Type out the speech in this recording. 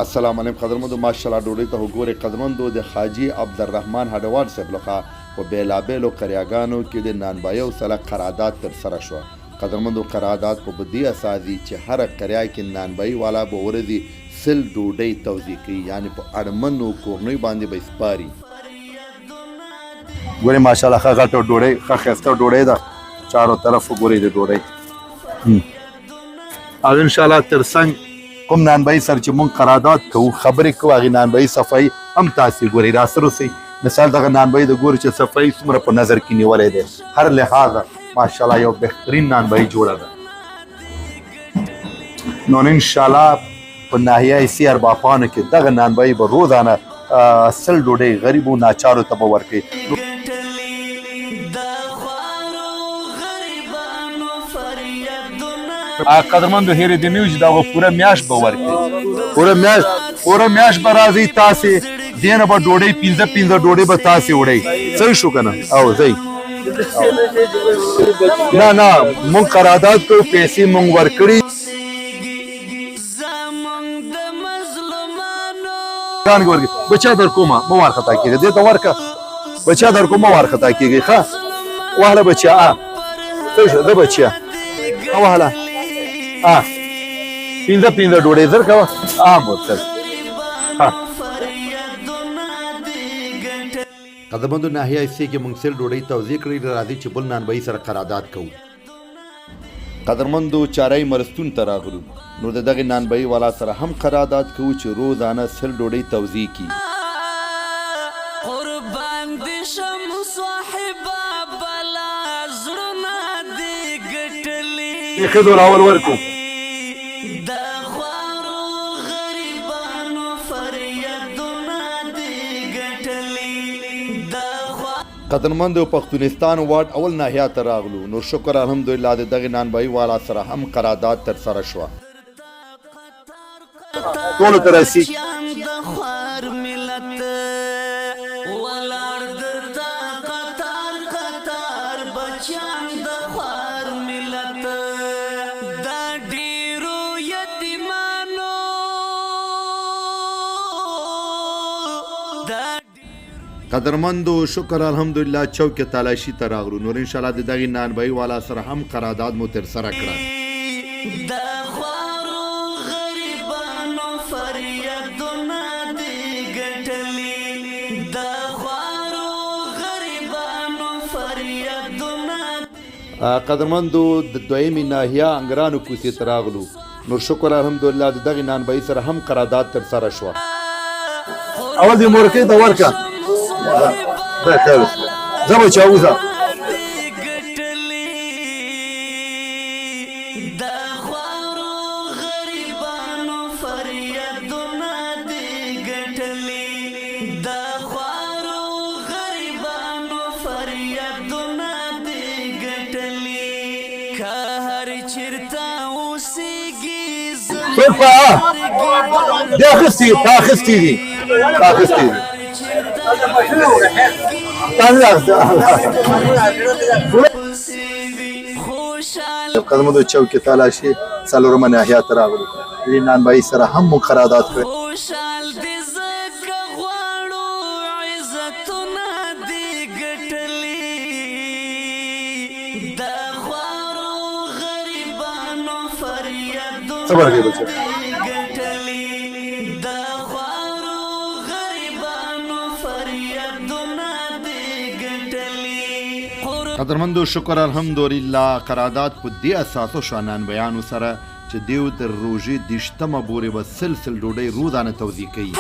السلام علیکم قدرمندو ماشاءالله ډوډۍ ته وګورئ قدرمندو د حاجي عبدالرحمن هډوال صاحب لخوا په بیلابیلو قریاګانو کې د نانبایو سره قرارداد ترسره شوه. قدرمندو قرارداد په دې اساس دی چې هره قریا کې نانبایي والا به ورځي سل ډوډۍ توزیع کوي، یعنی په اړمنو کورنیو باندې به سپاري. ګورئ ماشاءالله ښه غټه ډوډۍ، ښه ښایسته ډوډۍ ده، چارو طرف وګورئ د ډوډۍ. او انشاءالله تر څنګ کوم نانبایي سره چې مونږ قرارداد کوو خبرې کوو هغې نانبایي صفایي هم تاسې ګورئ راسره اوسئ. مثال دغه نانبایي د ګورئ چې صفایي څومره په نظر کې نیولی دی، هر لحاظه ماشاءالله یو بهترین نانبایي جوړه ده. نو انشاءالله په ناحیه سی اربابانو کې دغه نانبایي به روزانه سل ډوډۍ غریبو ناچارو ته به ورکوي. قدرمندو هیرې دې نه وي چې دغه پوره میاشت به ورکړي، پوره میاشت به راځئ تاسې دې نه به ډوډۍ پنځه ډوډۍ به تاسې وړئ. صحیح شو که نه؟ او ځئ نه مونږ قرارداد کوو، پیسې مونږ ورکړي. بچا در کومه مه وارخطا کېږئ، دې ته ورکړه بچا در کوم مه وارخطا کېږئ. ښه وهله بچیا صحیح شو ده بچیا وهله پنځه ډوډۍ زر کوه بوتل. قدرمندو ناحیه سی کې موږ سل ډوډۍ توزیع کړې، راځئ چې بل نانبایي سره قرارداد کوو. قدرمندو چارای مرستون ته راغلو، نو د دغې نانبایي والا سره هم قرارداد کوو چې روزانه سل ډوډۍ توزیع کړي. ښځو راول ورکو قدرمندو پښتونستان واټ اول ناحیه ته راغلو، نو شکر الحمدلله د دغې نانبایي والا سره هم قرارداد ترسره شوه. ټولو ته رسیږي قدرمندو شکر الحمدلله چوک تالاشي ته راغلو، نور انشاءالله د دغې نانبایي والا سره هم قرارداد مو ترسره کړه. قدرمندو د دویمې ناحیه انګرانو کوڅې ته راغلو، نور شکر الحمدلله د دغې نانبایي سره هم قرارداد ترسره شوه. اول دې مورکۍ ته ورکړه زه به چاوزه بیا اخیستي تا اخیستي دي قدرمندو چوک تالاشي څلورمه ناحیه ته راغلو، دې نانبایي سره هم مو قرارداد کړی. صبر کوي بچه قدرمندو شکر الحمدلله قرارداد په دې اساس شو نانبایانو سره چې دیو تر روژې 20مه پورې به سل ډوډۍ روزانه توزیع کوي.